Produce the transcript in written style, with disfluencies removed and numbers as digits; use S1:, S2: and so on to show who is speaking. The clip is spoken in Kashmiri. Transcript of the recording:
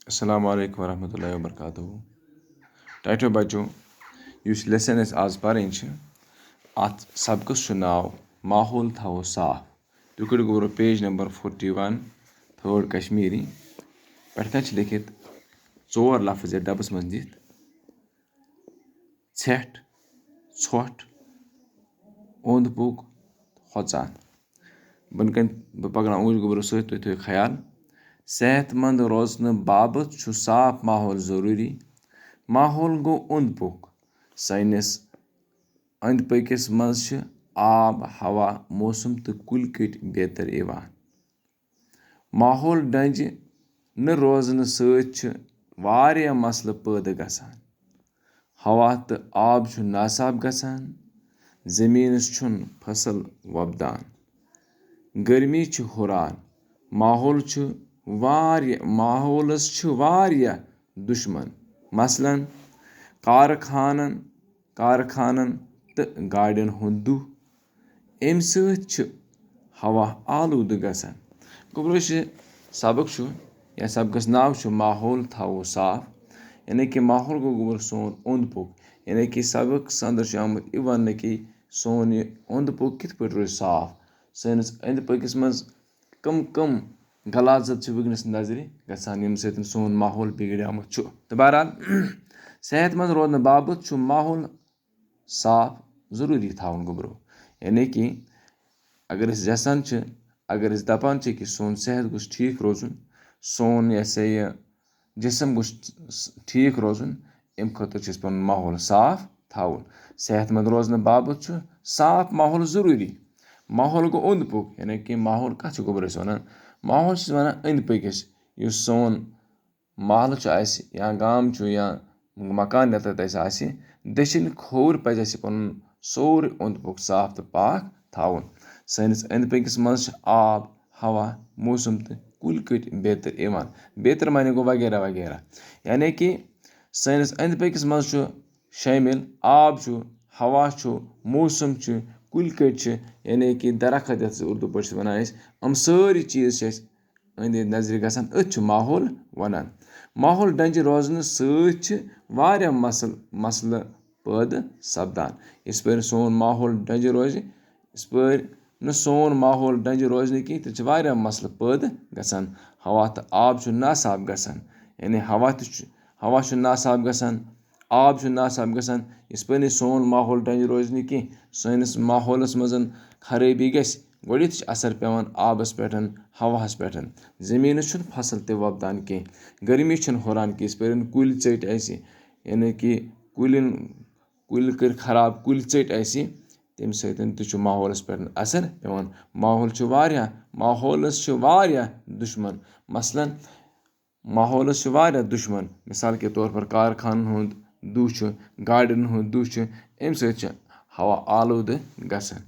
S1: अस्सलामु अलैकुम वरहमतुल्लाहि वबरकातुहू। टाइटो बच्चों युस लेसन अस आज पढ़न अत सबकस नाव माहौल थवो साफ। तुम करो गो पेज नंबर 41 थर्ड कश्मीरी पे लिखित 4 लफ्ज डबस मज दिख षठ षोठ ओंद पुक होचान बनकन बह पकड़ा ऊंज गोबर सत तुम थो ख्याल। सेहतमंद रोजन बाबत साफ माहौल जरूरी। माहौल गो ओंद पुक सैनिस अंद पकिस मज आब हवा मौसम तो कुल कट बेहतर इवान। माहौल डंज न रोजन सत्य मसल पैदा गसान। हवा तो आब नासाब गसान। जमीनस छुन फसल वपदान। गर्मी हुरान। माहौलस वारिया दुश्मन मसलन कारखानन तो गाड़ियन हुंद दुह। अम सत हवा आलूद गसान। गोबरो सबक या सबकस नाव माहौल थवो साफ। यानी कि माहौल गो गोबर सोन ओंद पुक। यानी कि सबक अंदर आमुत यह वन कि सोन यह ओंद पुक कित पे रोज साफ। सैनिस अंद पकिस मज कम कम गलाजत वनकस नजर गसान यम सत सोन माहौल बिगड़ामुत। तो बहरहाल सेहतमंद रोजन बाबत माहौल साफ जरूरी थवन गोबरो। यानी कि अगर यसान अगर दपान कि सोन सेहत गोस ठीक रोजन सोन यह जिसम गोस ठीक रोजन अम खतर पन माहौल साफ थवन। सेहतमंद रोजन बाबत साफ माहौल जरूरी। माहौल गो ओंद पुक यानी कि माहौल कत गोबर वन माहौल वन अंद पकिस युस सोन महल या गाम या मकान यत दशिन खोर पज पन सोरे ओंद पुक साफ तो पाक थवन। सैनिस अंद पकिस मज आब हवा मौसम तो कुल कट बेहतर इवान। बेहतर माने गो वगैरह वगैरह। यानी कि सैनिस अंद पकिस मज शामिल आब हवा मौसम कुल कट यानी कि दरखत यथ उर्दू पे वन हम सारी चीज अंद नजर गसान अथ माहौल वनान। माहौल डंज रोजन सत मसल पैदा सपदान। इस पर सोन माहौल डंज रोज इस पर न सोन माहौल डंज रोजन की तो मसल पैदा गसान। हवा तो आब नासाब गसान। यानी हवा नासाब गसान आब नासाब गसान। इस पर सोन माहौल डंज रोजन की सैनिस माहौलस मज खराबी गस गोत असर पेवान आबस पे हवास पे। जमीनस फसल ते वपदान कह। गर्मी हुरान कि इस पर कुल चट यानी कि कुल कर खराब कुल चट तम सत माहौलस पे असर पेवान। माहौलस दुश्मन मसलन माहौलस दुश्मन मिसाल के तौर पर कारखानन हुंद दुह गाड़ियन हुंद दुह अम सत हवा आलूद गसान।